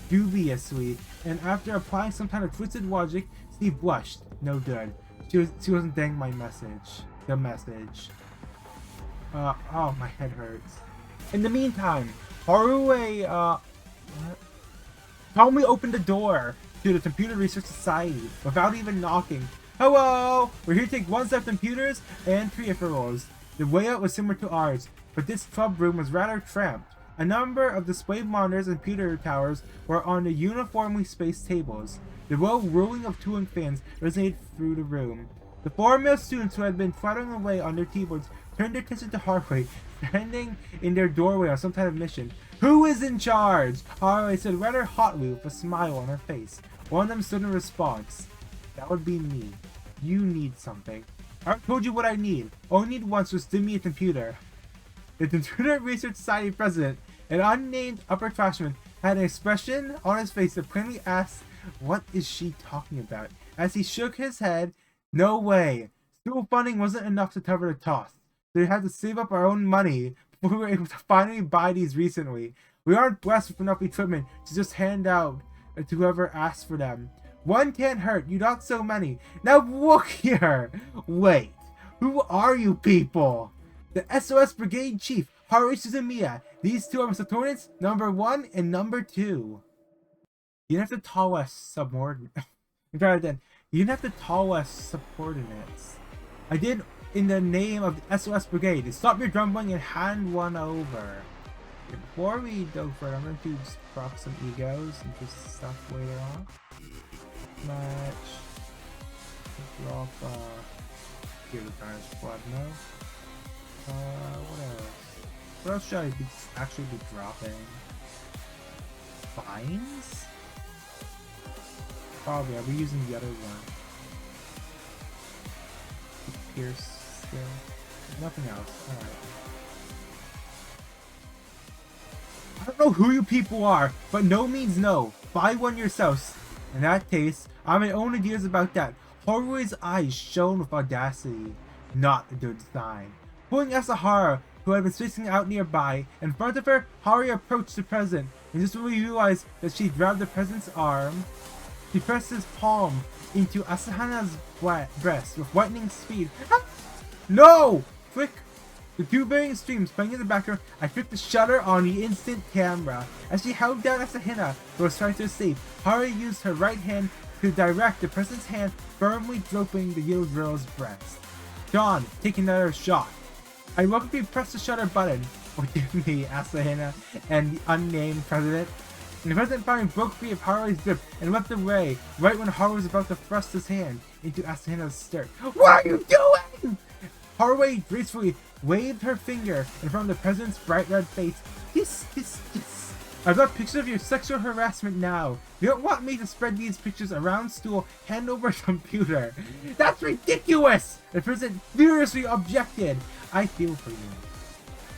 dubiously, and after applying some kind of twisted logic, she blushed. No good. She wasn't getting my message. The message. Oh, my head hurts. In the meantime, Haruhi, calmly opened the door to the Computer Research Society without even knocking. Hello! We're here to take one-step computers and peripherals. The layout was similar to ours, but this club room was rather cramped. A number of display monitors and computer towers were on the uniformly spaced tables. The low rolling of tooling fans resonated through the room. The 4 male students who had been clattering away on their keyboards turned their attention to Haruhi, standing in their doorway on some kind of mission. Who is in charge? Haruhi said rather hotly with a smile on her face. One of them stood in response. That would be me. You need something. I told you what I need. All I need once was give me a computer. The Computer Research Society president, an unnamed upperclassman, had an expression on his face that plainly asked, what is she talking about? As he shook his head, no way. School funding wasn't enough to cover the cost. So we had to save up our own money before we were able to finally buy these recently. We aren't blessed with enough equipment to just hand out to whoever asks for them. One can't hurt, you got so many. Now look here! Wait, who are you people? The SOS Brigade Chief, Haruhi Suzumiya. These two are subordinates, number 1 and number 2. You didn't have to call us subordinates. You didn't have to call us subordinates. I did in the name of the SOS Brigade. Stop your grumbling and hand one over. Before we go further, I'm going to just proc some egos and just stuff later on. Match. Drop, here the Dyer's Blood, no. What else? What else should I actually be dropping? Vines? Probably, I'll be using the other one. Pierce skill. Nothing else. Alright. I don't know who you people are, but no means no. Buy one yourselves. In that case, I have my own ideas about that. Haruhi's eyes shone with audacity. Not a good sign. Pulling Asahara, who had been spacing out nearby, in front of her, Haruhi approached the president, and just when we realized that she grabbed the president's arm, he pressed his palm into Asahana's breast with lightning speed. No! Flick! The two varying streams playing in the background, I flicked the shutter on the instant camera. As she held down Asahana, who was trying to escape, Haruhi used her right hand to direct the president's hand firmly groping the little girl's breast. John, take another shot. I reluctantly pressed the shutter button. Forgive me, Asahana and the unnamed president. And the president finally broke free of Haruhi's grip and leapt away right when Haruhi was about to thrust his hand into Asahana's skirt. What are you doing? Haruhi gracefully waved her finger in front of the president's bright red face. Kiss. I've got pictures of your sexual harassment now. You don't want me to spread these pictures around school, hand over a computer. That's ridiculous! The president furiously objected. I feel for you.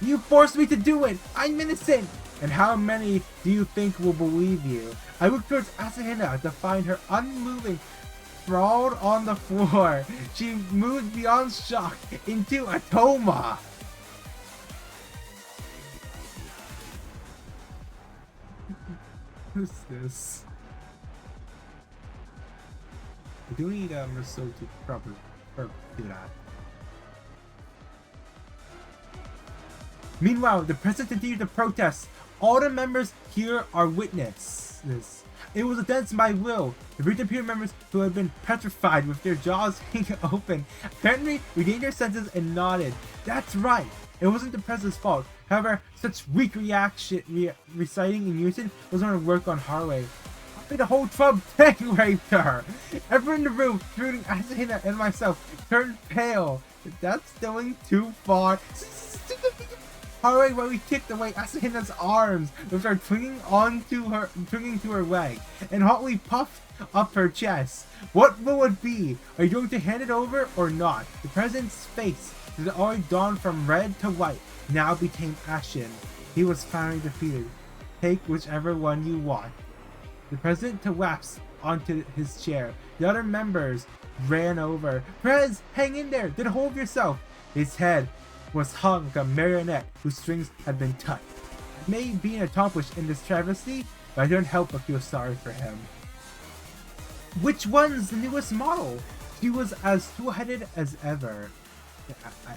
You forced me to do it! I'm innocent! And how many do you think will believe you? I looked towards Asahana to find her unmoving, sprawled on the floor. She moved beyond shock into a coma. Who's this? I do need Rousseau to probably do that. Meanwhile, the president continued to protest. All the members here are witnesses. It was against my will. The Regent Peter members who had been petrified with their jaws hanging open apparently regained their senses and nodded. That's right. It wasn't the president's fault. However, such weak reciting in unison was going to work on Haruhi. The whole club tank raped her. Everyone in the room, including Asahana and myself, turned pale. That's going too far. Haruhi when we kicked away Asahana's arms, which are clinging to her leg, and hotly puffed up her chest. What will it be? Are you going to hand it over or not? The president's face, that had already gone from red to white, now became ashen. He was finally defeated. Take whichever one you want. The president collapsed onto his chair. The other members ran over. Prez, hang in there! Get a hold of yourself! His head was hung like a marionette whose strings had been cut. It may be accomplished in this travesty, but I don't help but feel sorry for him. Which one's the newest model? She was as two-headed as ever.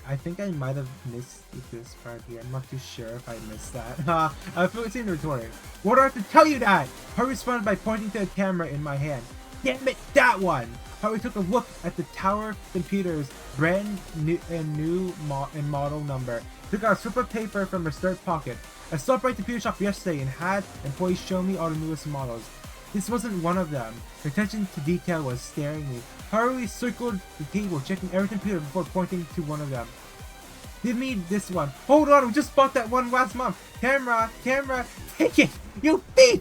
I think I might have missed this part here. I'm not too sure if I missed that. I feel it's in the recording. What do I have to tell you that? Haruhi responded by pointing to the camera in my hand. Damn it, that one! Haruhi took a look at the tower computer's brand new model number. Took out a slip of paper from her skirt pocket. I stopped by the computer shop yesterday and had employees show me all the newest models. This wasn't one of them. Her attention to detail was staring me. Haruhi circled the table, checking every computer before pointing to one of them. Give me this one. Hold on, we just bought that one last month. Camera, take it, you thief!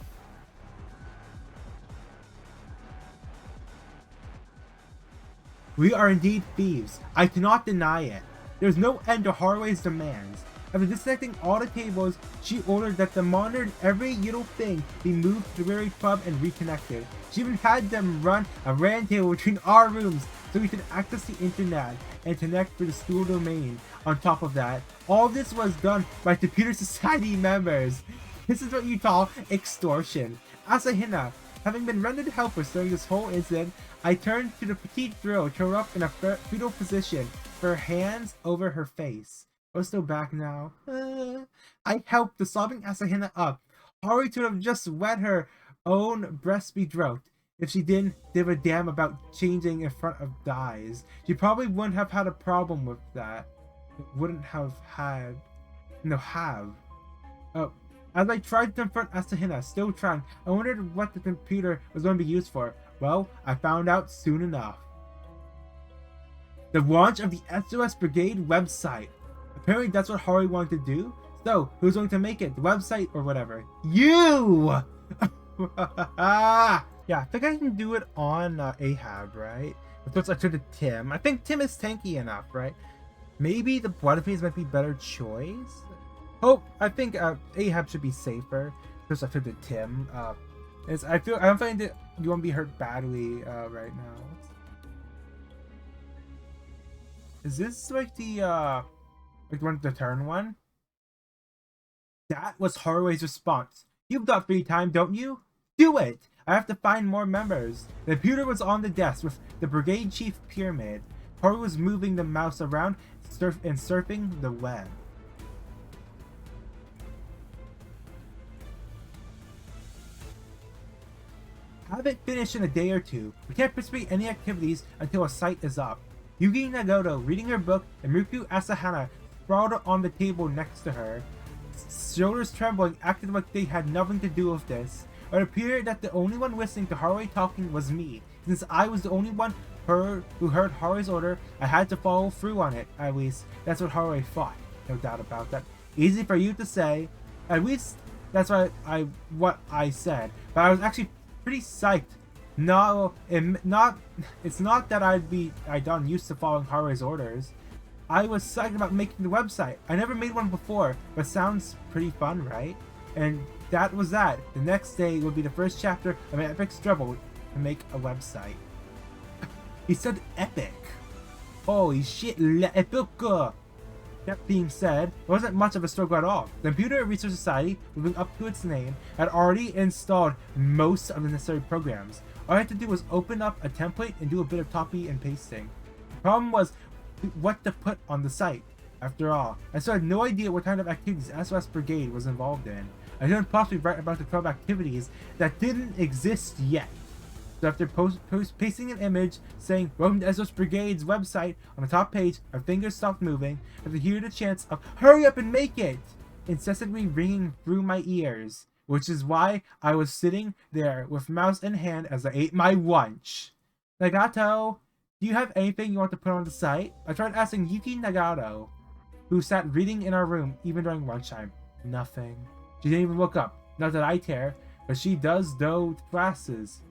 We are indeed thieves. I cannot deny it. There's no end to Haruhi's demands. After disconnecting all the cables, she ordered that the monitor and every little thing be moved to the very club and reconnected. She even had them run a RAN table between our rooms so we could access the internet and connect for the school domain. On top of that, all this was done by Computer Society members. This is what you call extortion. Asahina, having been rendered helpless during this whole incident, I turned to the petite girl, curled up in a fetal position, her hands over her face. I was still back now. I helped the sobbing Asahina up. Haruhi could have just wet her own breast bedraggled. If she didn't give a damn about changing in front of guys. She probably wouldn't have had a problem with that. Wouldn't have had... No, have. Oh. As I tried to confront Asahina, still trying, I wondered what the computer was going to be used for. Well, I found out soon enough. The launch of the SOS Brigade website. Apparently that's what Haruhi wanted to do. So, who's going to make it? The website or whatever? You! Yeah, I think I can do it on Ahab, right? Of course, I turned to Tim. I think Tim is tanky enough, right? Maybe the Blood Phase might be better choice? Oh, I think Ahab should be safer. Because I turned to Tim. I don't find that you won't be hurt badly right now. Is this like the turn one? That was Haruhi's response. You've got free time, don't you? Do it! I have to find more members. The computer was on the desk with the Brigade Chief Pyramid. Haruhi was moving the mouse around and surfing the web. Have it finished in a day or two. We can't participate in any activities until a site is up. Yuki Nagoto, reading her book, and Miku Asahana sprawled on the table next to her. Shoulders trembling, acted like they had nothing to do with this. It appeared that the only one listening to Haruhi talking was me. Since I was the only one who heard Haruhi's order, I had to follow through on it. At least, that's what Haruhi thought. No doubt about that. Easy for you to say. At least, that's what I said. But I was actually pretty psyched. No, it's not that I'd done used to following Haruhi's orders. I was psyched about making the website. I never made one before, but sounds pretty fun, right? And that was that. The next day would be the first chapter of an epic struggle to make a website. He said epic. Holy shit, epic. That being said, it wasn't much of a struggle at all. The Computer Research Society, living up to its name, had already installed most of the necessary programs. All I had to do was open up a template and do a bit of copy and pasting. The problem was what to put on the site. After all, I still had no idea what kind of activities SOS Brigade was involved in. I couldn't possibly write about the 12 activities that didn't exist yet. So after pasting an image saying "Welcome to SOS Brigade's website" on the top page, my fingers stopped moving as I heard the chants of "Hurry up and make it!" incessantly ringing through my ears, which is why I was sitting there with mouse in hand as I ate my lunch. Nagato, do you have anything you want to put on the site? I tried asking Yuki Nagato, who sat reading in our room even during lunchtime. Nothing. She didn't even look up. Not that I care, but she does those classes.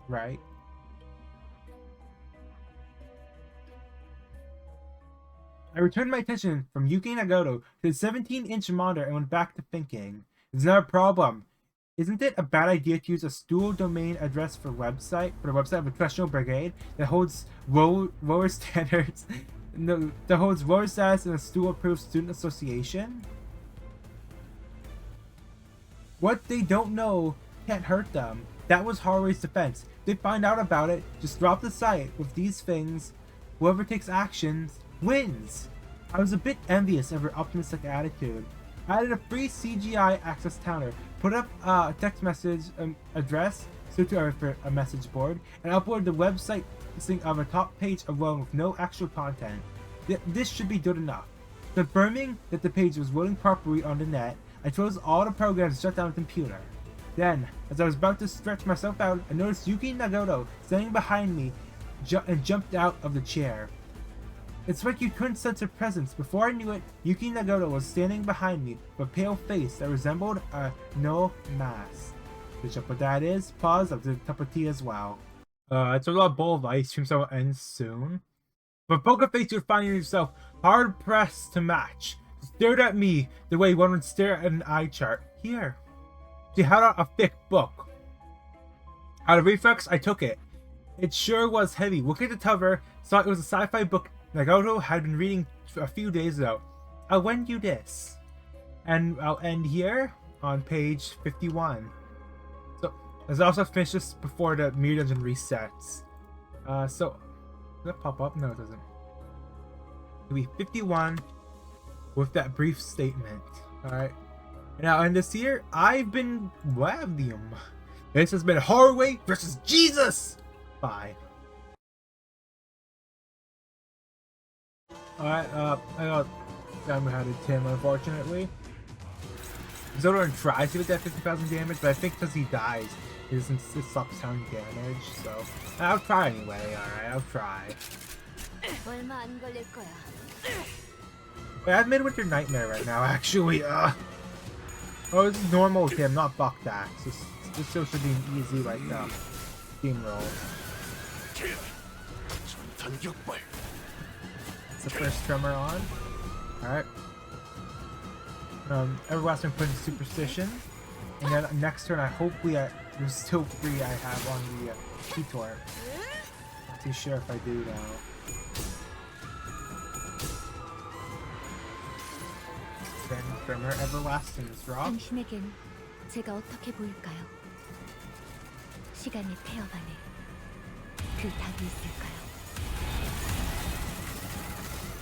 Right? I returned my attention from Yuki Nagato to the 17-inch monitor and went back to thinking. It's not a problem. Isn't it a bad idea to use a dual domain address for the website of a professional brigade that holds lower standards, that holds lower status in a stool-approved student association? What they don't know can't hurt them. That was Haruhi's defense. If they find out about it, just drop the site. With these things, whoever takes actions wins. I was a bit envious of her optimistic attitude. I added a free CGI access counter, put up a text message address to a message board, and uploaded the website listing of a top page alone with no actual content. This should be good enough. Confirming that the page was loading properly on the net, I chose all the programs to shut down the computer. Then, as I was about to stretch myself out, I noticed Yuki Nagato standing behind me and jumped out of the chair. It's like you couldn't sense her presence. Before I knew it, Yuki Nagato was standing behind me with a pale face that resembled a no mask. Which up what that is, pause, I'll do a cup of tea as well. It's a bowl of ice cream, so it ends soon. But poker face, you're finding yourself hard pressed to match. Stared at me the way one would stare at an eye chart. Here. She held out a thick book. Out of reflex, I took it. It sure was heavy. Looking at the cover, saw it was a sci-fi book Nagato had been reading a few days ago. I'll lend you this. And I'll end here on page 51. So, let's also finish this before the Mirror Dungeon resets. Does that pop up? No, it doesn't. It'll be 51 with that brief statement. Alright. Now, in this year, I've been Wavdium. This has been Haruhi versus Jesus! Bye. Alright, I got Yamaha Tim, unfortunately. Zodorn tries to get that 50,000 damage, but I think because he dies, it stops counting damage, so I'll try anyway, alright, I'll try. I have Midwinter Nightmare right now, actually. Oh, this is normal with him, not Buck Dax. This still should be an easy, like, steamroll. It's the first tremor on. Alright. Everlasting put in Superstition. And then next turn, there's still 3 I have on the T-Tor. Not too sure if I do though. Then Tremor Everlasting is rock. 당신에겐 제가 어떻게 보일까요? 시간의 태엽 안에 그 답이 있을까요?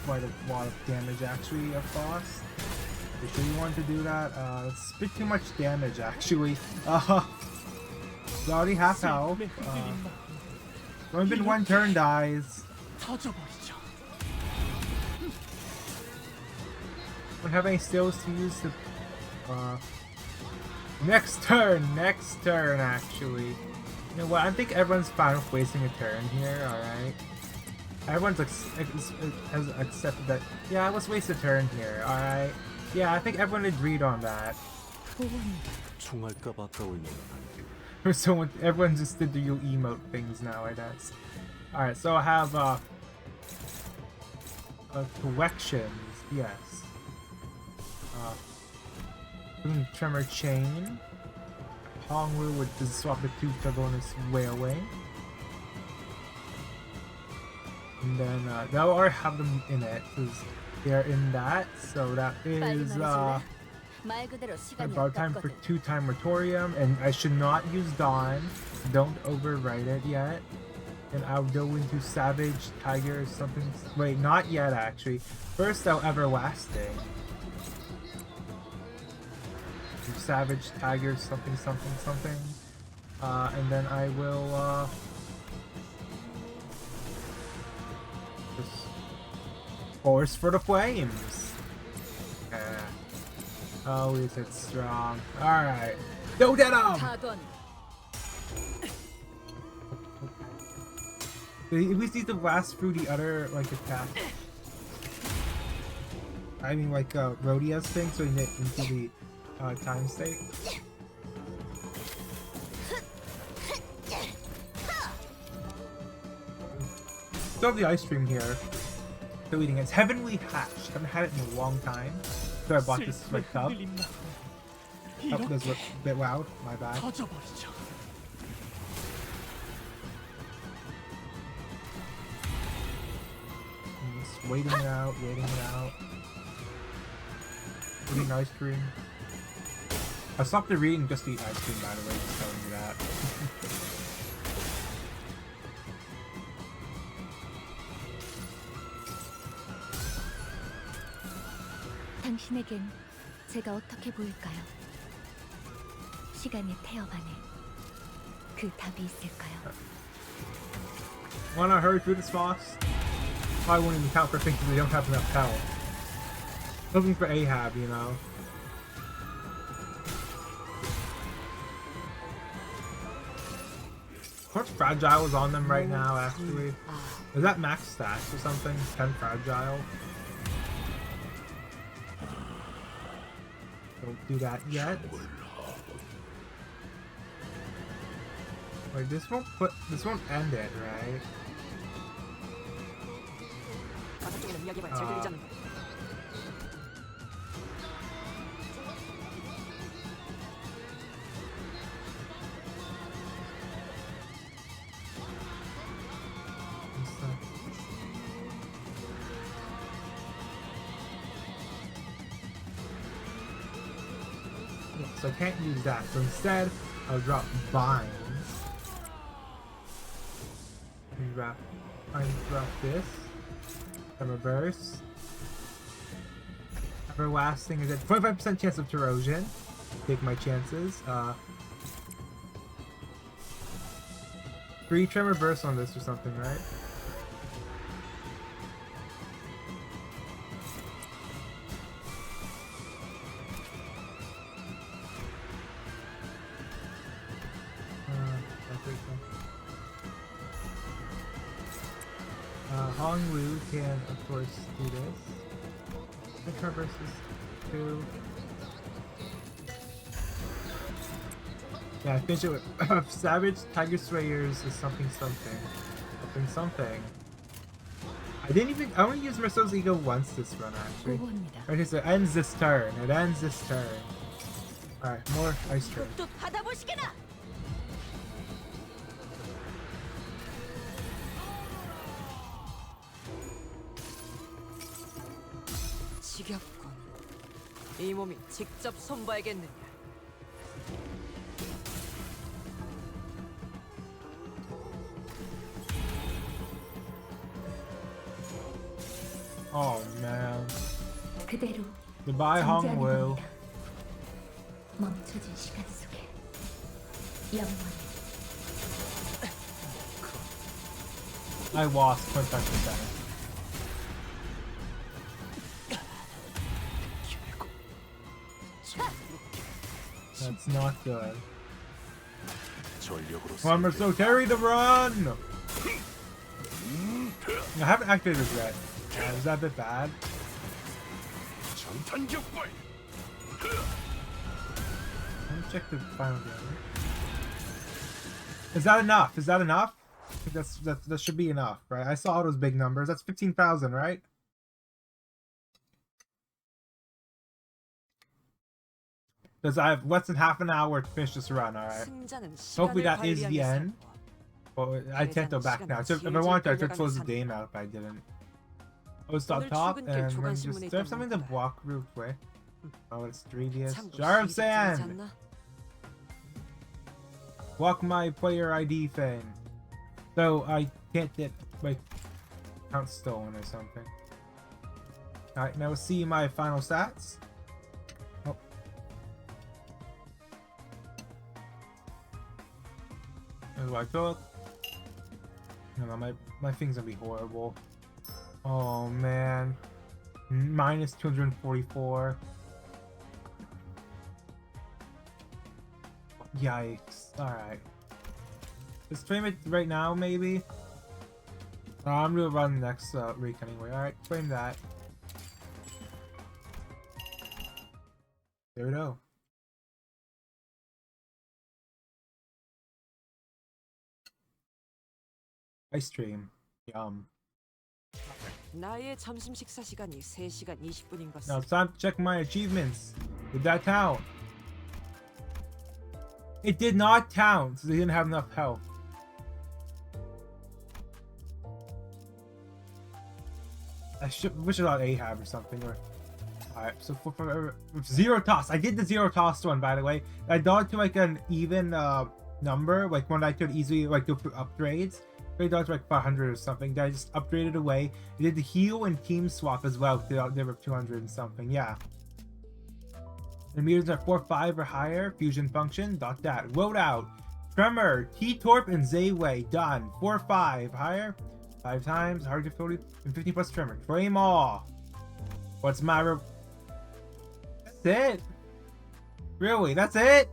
Quite a lot of damage actually, of course. You sure you want to do that? It's a bit too much damage actually. It's already half health. Only been 1 turn, dies. Don't have any skills to use to. Next turn actually. You know what? I think everyone's fine with wasting a turn here. All right. Everyone's has accepted that. Yeah, let's waste a turn here. All right. Yeah, I think everyone agreed on that. So everyone just did the emote things now, I guess. All right, so I have collections. Yes. Tremor Chain. Hongwu would just swap the 2 to bonus Railway. And then they'll already have them in it because they're in that. So that is about time for 2-time Moratorium, and I should not use Dawn. Don't overwrite it yet. And I'll go into Savage Tiger or something. Wait, not yet actually. First I'll Everlasting. Savage Tiger something. And then I will just Force for the Flames. Oh, is it strong? Alright. Go get him! At least need to blast through the other like attack. I mean like Rhodia's thing, so you get into the time state. Still have the ice cream here. Still eating it. It's Heavenly Hatch. Haven't had it in a long time. So I bought this like cup. Cup does look a bit loud. My bad. Just waiting it out. Eating ice cream. I stopped the reading just to eat ice cream, by the way, just telling you that. 당신에겐 제가 어떻게 보일까요? 시간의 태엽 안에 그 답이 있을까요? Wanna hurry through this fast? Probably won't even count for things they don't have enough health. Looking for Ahab, you know. What's Fragile is on them right now, actually? Is that max stats or something? 10 Fragile? Don't do that yet. Wait, this won't end it, right? so I can't use that. So instead, I'll drop Binds. I drop this. Then reverse. Everlasting is at 25% chance of Corrosion. Take my chances. 3 try reverse on this or something, right? Hongwu can, of course, do this. The try versus 2. Yeah, I finish it with Savage Tiger Slayers is something. I only used Merciless Ego once this run actually. Right, so it ends this turn. Alright, more Ice Train. 지겹군. 이 몸이 직접 손봐야겠느냐. Oh man. 그대로 Goodbye, Hongwu. 멈춰진 시간 속에 영원히. I lost 25%. That's not good. Come on, so carry the run! I haven't activated this yet. Is that a bit bad? Let me check the final damage. Is that enough? I think that should be enough, right? I saw all those big numbers. That's 15,000, right? Because I have less than half an hour to finish this run, alright? Hopefully that is the end. But I can't go back now. So if I wanted to, I could close the game out, but I didn't. Oh, stop top, and then just... Do I have something to block real quick? Oh, it's 3DS. Jar of Sand! Block my player ID thing. So I can't get my account stolen or something. Alright, now we'll see my final stats. Oh. Do I cook? No, my thing's gonna be horrible. Oh man. Minus 244. Yikes. Alright. Let's frame it right now, maybe? I'm gonna run the next week anyway. Alright, frame that. There we go. Ice stream. Yum. 나의 점심 식사 시간이 3시간 20분인 것을. Now it's time to check my achievements. Did that count? It did not count, so they didn't have enough health. I wish I got Ahab or something. Alright, so for zero toss. I did the zero toss one, by the way. I dodged to like an even number, like one I could easily like do upgrades. I dodged like 500 or something. Then I just upgraded away. I did the heal and team swap as well. They were 200 and something. Yeah. The meters are 4-5 or higher. Fusion function. Dot that. Loadout. Tremor. T-Torp and Zayway. Done. 4-5 higher. 5 times. Hard difficulty. And 50 plus Tremor. Flame all. What's my That's it? Really? That's it?